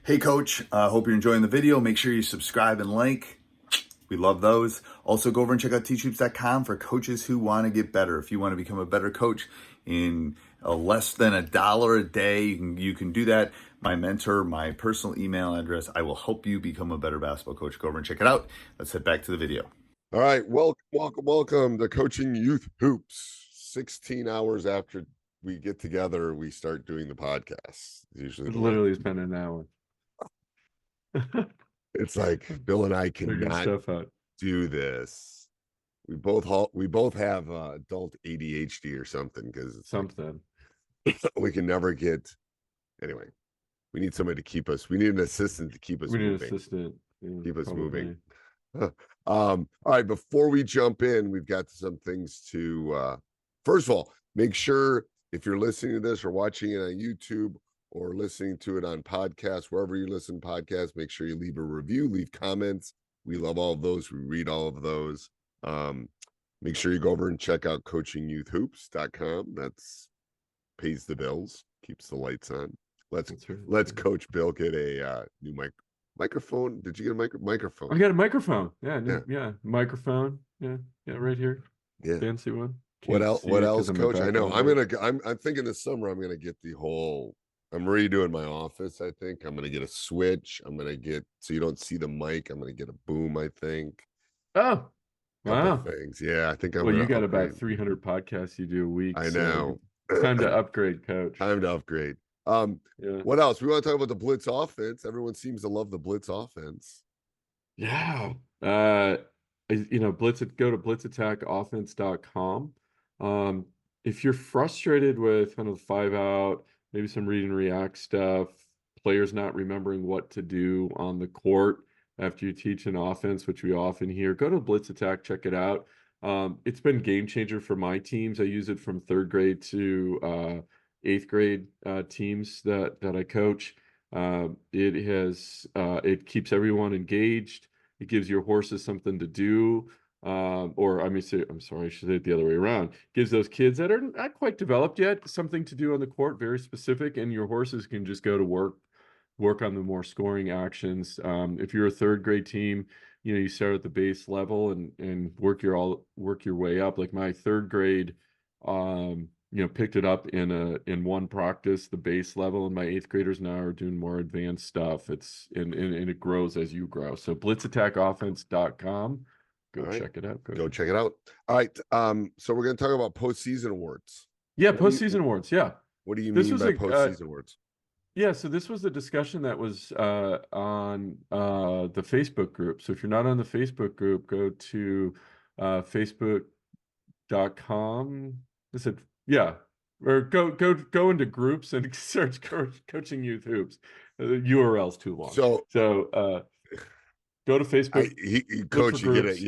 Hey coach, hope you're enjoying the video. Make sure you subscribe and like. We love those. Also go over and check out teachhoops.com for coaches who want to get better. If you want to become a better coach in less than $1 a day, you can do that. My mentor, my personal email address, I will help you become a better basketball coach. Go over and check it out. Let's head back to the video. All right, welcome to Coaching Youth Hoops. 16 hours after we get together, we start doing the podcast. Usually It literally has been an hour. It's like Bill and I Figuring cannot stuff out. do this. We both have adult ADHD or something, because it's Something. like, we can never get. Anyway, we need somebody to keep us. We need an assistant to keep us We need an moving. assistant. Yeah, Keep us probably. moving. All right, before we jump in, we've got some things to first of all, make sure if you're listening to this or watching it on YouTube or listening to it on podcasts, wherever you listen to podcasts, make sure you leave a review, leave comments. We love all of those. We read all of those. Make sure you go over and check out coachingyouthhoops.com. That's pays the bills, keeps the lights on. Let's Coach Bill get a new microphone. Did you get a microphone? I got a microphone. Yeah. Microphone. Yeah, right here. Yeah. Fancy one. What else, Coach? I know I'm thinking this summer I'm gonna get I'm redoing my office. I think I'm gonna get a switch. I'm gonna get, so you don't see the mic, I'm gonna get a boom, I think. Oh, wow. Things. Yeah, I think I'm well, gonna you got upgrade. about 300 podcasts you do a week. I know. So time to upgrade, Coach. Time to upgrade. Yeah. What else? We want to talk about the blitz offense. Everyone seems to love the blitz offense. Yeah. Blitz, go to blitzattackoffense.com. If you're frustrated with kind of the 5-out, maybe some read and react stuff, players not remembering what to do on the court after you teach an offense, which we often hear, go to Blitz Attack, check it out. It's been game changer for my teams. I use it from 3rd grade to 8th grade teams that I coach. It keeps everyone engaged. It gives your horses something to do. I should say it the other way around. Gives those kids that are not quite developed yet something to do on the court, very specific, and your horses can just go to work on the more scoring actions. If you're a 3rd grade team, you start at the base level and work your way up. Like my 3rd grade, picked it up in one practice, the base level, and my 8th graders now are doing more advanced stuff. And it grows as you grow. So blitzattackoffense.com. Go check it out. Go check it out. All right. So we're going to talk about postseason awards. Yeah, postseason awards. Yeah. What do you mean by postseason awards? Yeah, so this was the discussion that was on the Facebook group. So if you're not on the Facebook group, go to facebook.com. Or go into groups and search Coaching Youth Hoops. The URL's too long. So go to Facebook. Coach, you get it.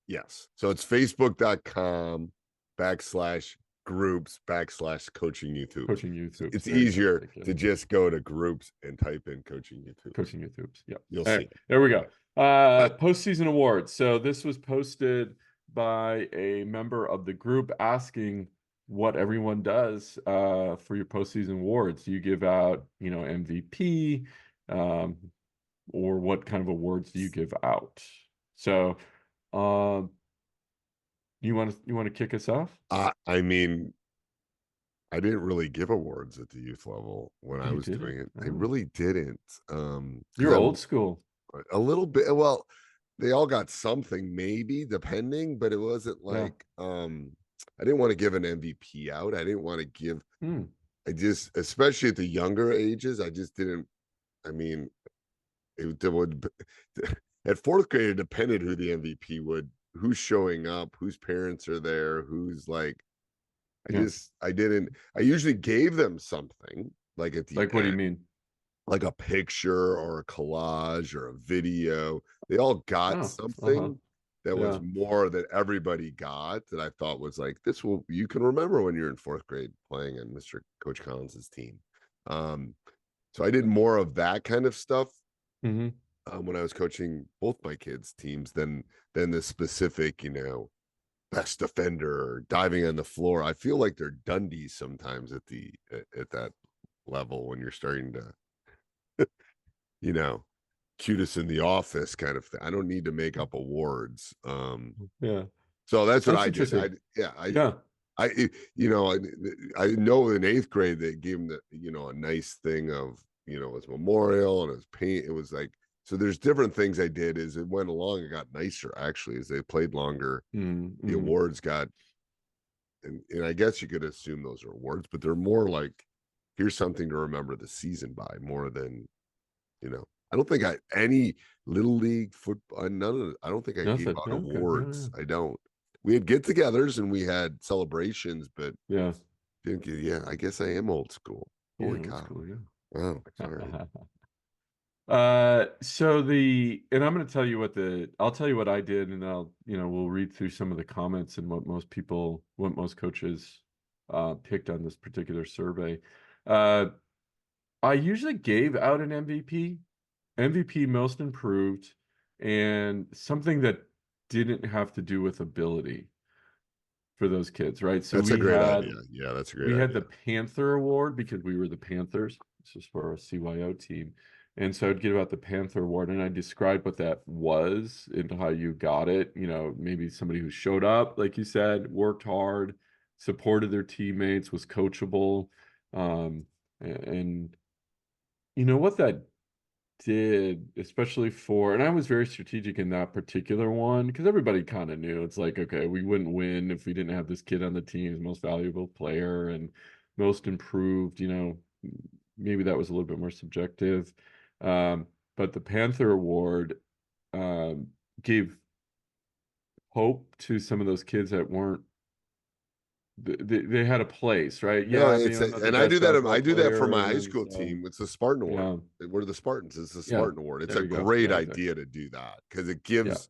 Yes. So it's facebook.com/groups/Coaching Youth Hoops. Coaching Youth Hoops. It's easier to just go to groups and type in Coaching Youth Hoops. Coaching Youth Hoops. Yeah. You'll see. There we go. Postseason awards. So this was posted by a member of the group asking what everyone does for your postseason awards. Do you give out, MVP, or what kind of awards do you give out? So, you want to kick us off? I mean, I didn't really give awards at the youth level when I was doing it. I really didn't. You're old school. A little bit. Well, they all got something, maybe, depending, but it wasn't like I didn't want to give an MVP out. I didn't want to give especially at the younger ages, I just didn't. I mean, it would at 4th grade, it depended who the MVP who's showing up, whose parents are there, who's like, I usually gave them something like at the end. What do you mean? Like a picture or a collage or a video. They all got something that was more that everybody got, that I thought was like, you can remember when you're in 4th grade playing in Mr. Coach Collins's team. So I did more of that kind of stuff when I was coaching both my kids' teams than the specific, best defender, diving on the floor. I feel like they're Dundies sometimes at that level when you're starting to you know, cutest in the office kind of thing. I don't need to make up awards. Yeah. So that's what That's I did. interesting. Yeah. You know, I know in 8th grade they gave him a nice thing of, his memorial and his paint. It was like, so there's different things I did as it went along. It got nicer actually as they played longer. Mm, The mm. awards got, and I guess you could assume those are awards, but they're more like, here's something to remember the season by more than, I don't think any little league football, none of it. I don't think I gave Nothing. out Yeah, okay. awards. I don't. We had get-togethers and we had celebrations, but Yeah. yeah, I guess I am old school. Yeah. Holy Yeah, old cow. school. Yeah. Wow, sorry. So and I'm going to tell you I'll tell you what I did, and we'll read through some of the comments and what most coaches picked on this particular survey. I usually gave out an MVP most improved, and something that didn't have to do with ability for those kids, right? So That's a great idea. Yeah, that's a great we had idea. the Panther Award because we were the Panthers. This is for our CYO team. And so I'd give out the Panther Award, and I described what that was and how you got it. Maybe somebody who showed up, like you said, worked hard, supported their teammates, was coachable. And what that did, especially and I was very strategic in that particular one because everybody kind of knew it's like, okay, we wouldn't win if we didn't have this kid on the team as most valuable player and most improved. Maybe that was a little bit more subjective. But the Panther Award um, gave hope to some of those kids that weren't. They had a place, right? No, Yeah, maybe I'm not the and I best do that. basketball I do that for player, my and high then school so team. It's the Spartan Award. yeah, We're the Spartans. It's the yeah. Spartan Award. It's There a you go. great Yeah, exactly. idea to do that because it Yeah, gives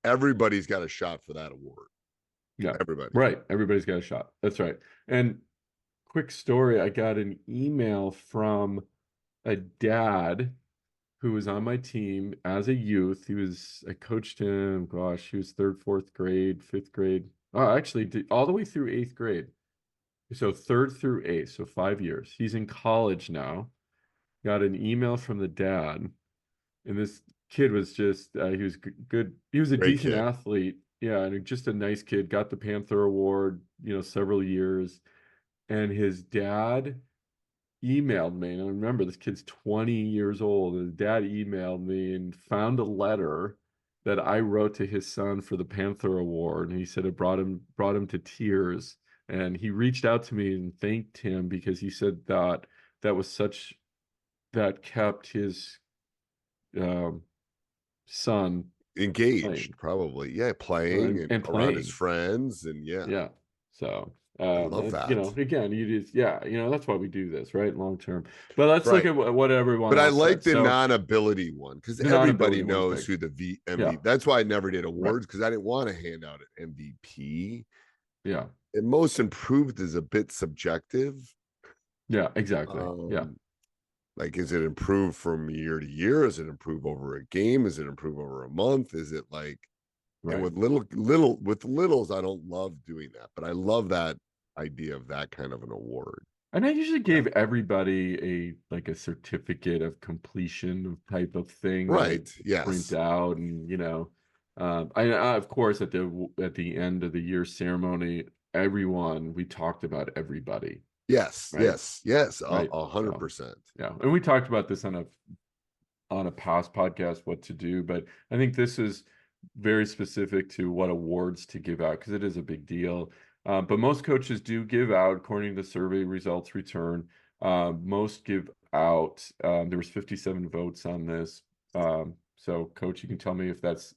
everybody's got a shot for that award. yeah. Everybody. Right. Everybody's got a shot. That's right. And quick story, I got an email from a dad who was on my team as a youth. I coached him, gosh, he was 3rd, 4th grade, 5th grade. Oh, actually, all the way through 8th grade. So 3rd through 8th, so 5 years. He's in college now. Got an email from the dad, and this kid was just, he was good. He was a Great decent kid. athlete. Yeah, and just a nice kid. Got the Panther Award, several years. And his dad emailed me, and I remember this kid's 20 years old. His dad emailed me and found a letter that I wrote to his son for the Panther Award, and he said it brought him to tears. And he reached out to me and thanked him because he said that kept his son Engaged, playing, probably. Yeah, playing and and around his playing. friends, and yeah, Yeah. So, I love that. again, that's why we do this, right? Long term. But let's look Right. at what everyone But I else like said. the So non-ability one because the everybody non-ability one's knows big. who the MVP. Yeah. That's why I never did Right. awards because I didn't want to hand out an MVP. Yeah. And most improved is a bit subjective. Yeah, exactly. Yeah. Like, is it improved from year to year? Is it improve over a game? Is it improve over a month? Is it like, and Right. with littles, I don't love doing that, but I love that idea of that kind of an award. And I usually gave everybody a certificate of completion type of thing that Right. I'd Yes. print out, and I of course at the end of the year ceremony, we talked about everybody, Yes. right? Yes. Yes. Right. 100%. Yeah, and we talked about this on a past podcast, what to do, but I think this is very specific to what awards to give out because it is a big deal. But most coaches do give out, according to the survey results return. Most give out. There was 57 votes on this. So, Coach, you can tell me if that's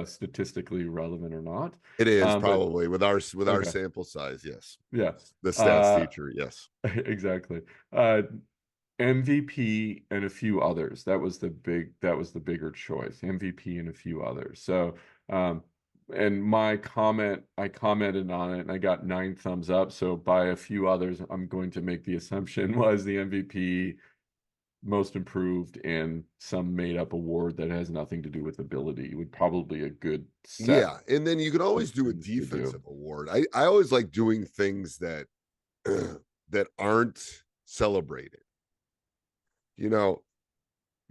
statistically relevant or not. It is But probably with our okay. sample size. Yes. Yeah, The stats teacher. Yes. exactly. MVP and a few others. That was the bigger choice. MVP and a few others. So, and I commented on it and I got 9 thumbs up. So by a few others, I'm going to make the assumption was the MVP, most improved, and some made up award that has nothing to do with ability would probably a good set. Yeah. And then you could always do a defensive award. I always like doing things that that aren't celebrated.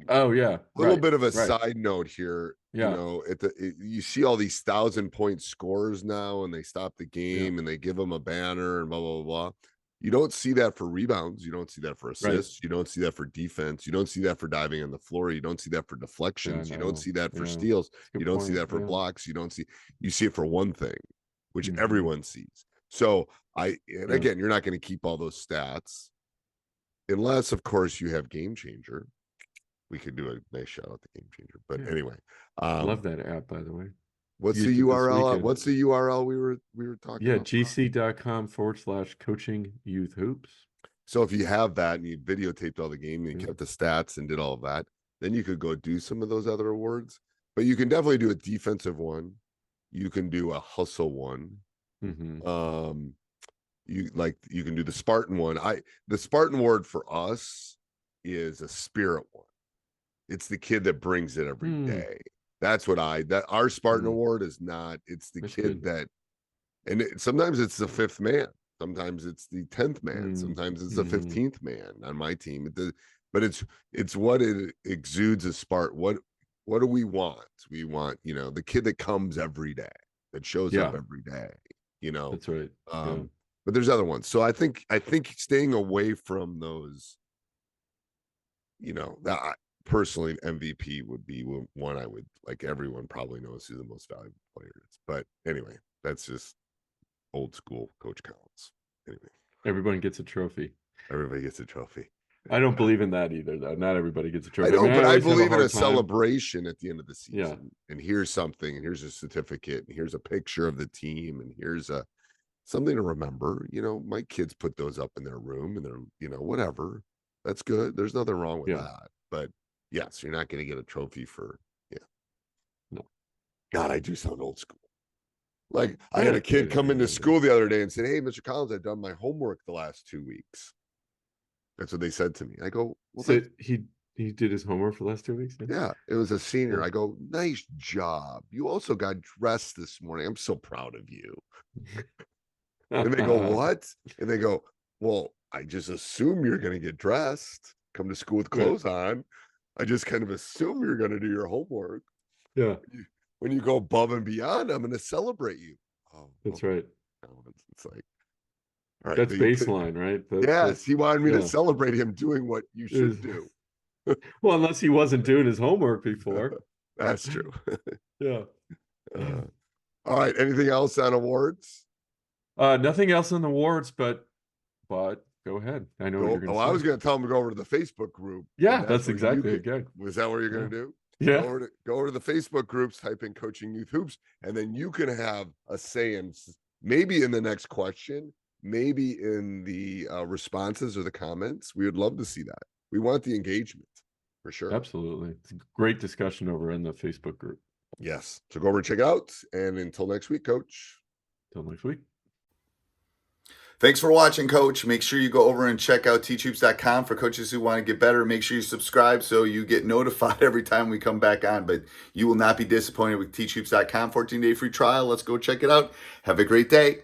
Oh yeah, A little right, bit of a right. side note here, you Yeah, know, you see all these 1,000-point scores now, and they stop the yeah, game and they give them a banner and blah blah blah. Blah. You don't see that for rebounds. You don't see that for right. assists. You don't see that for defense. You don't see that for diving on the floor. You don't see that for Yeah, deflections. You don't no, see that for yeah. steals. It's a You good don't see point. that for Yeah. blocks. You see it for one thing, which Mhm. everyone sees. So and Yeah. again, you're not going to keep all those stats unless, of course, you have Game Changer. We could do a nice shout out to Game Changer. But Yeah. anyway, Love that app, by the way. what's the Used it this URL? weekend. What's the URL we were talking Yeah, about? gc.com/coaching youth hoops. So if you have that and you videotaped all the game and you Yeah. kept the stats and did all of that, then you could go do some of those other awards. But you can definitely do a defensive one. You can do a hustle one. Mhm. You can do the Spartan one. The Spartan award for us is a spirit one. It's the kid that brings it every Mm, day. That's what our Spartan mm. award is not. It's the That's kid good. that, and sometimes it's the fifth man. Sometimes it's the 10th man. Mm, Sometimes it's the mhm. 15th man on my team. But it's what it exudes as Spartan. What do we want? We want, the kid that comes every day, that shows up Yeah, every day, you know. that's right. Yeah. But there's other ones. So I think staying away from those, personally, MVP would be one I would like. Everyone probably knows who the most valuable player is. But anyway, that's just old school Coach Collins. Anyway, Everyone gets a trophy. everybody gets a trophy. I don't believe in that either, though. Not everybody gets a I trophy. know, mean, but I always have a believe in a hard time. celebration at the end of the Yeah. season. And here's something, and here's a certificate, and here's a picture of the team, and here's something to remember. My kids put those up in their room, and they're, whatever. That's good. There's nothing wrong with Yeah. that. But yes, you're not going to get a trophy for, No. God, I do sound old school. Like I had a kid Yeah, come into yeah. school the other day and said, "Hey, Mr. Collins, I've done my homework the last 2 weeks." That's what they said to me. I go, "Well, So he did his homework for the last 2 weeks? yeah, it was a senior." Yeah. I go, "Nice job. You also got dressed this morning. I'm so proud of you." And they go, "What?" And they go, "Well, I just assume you're going to get dressed, come to school with Right. clothes on. I just kind of assume you're going to do your homework. Yeah, When you go above and beyond, I'm going to celebrate you." Oh, that's okay. right. It's like, all right. That's baseline, right? Yes, he wanted me to yeah. celebrate him doing what you should do. Well, unless he wasn't doing his homework before. That's true. Yeah. All right. Anything else on awards? Nothing else in the awards, but go ahead. I know what you're going to say. I was going to tell him to go over to the Facebook group. Yeah, that's exactly good. Was that what you're going to do? Yeah. Go over to the Facebook groups, type in Coaching Youth Hoops, and then you can have a say in maybe in the next question, maybe in the responses or the comments. We would love to see that. We want the engagement for sure. Absolutely. It's a great discussion over in the Facebook group. Yes. So go over and check it out. And until next week, Coach. Till next week. Thanks for watching, Coach. Make sure you go over and check out teachhoops.com for coaches who want to get better. Make sure you subscribe so you get notified every time we come back on. But you will not be disappointed with teachhoops.com. 14-day free trial. Let's go check it out. Have a great day.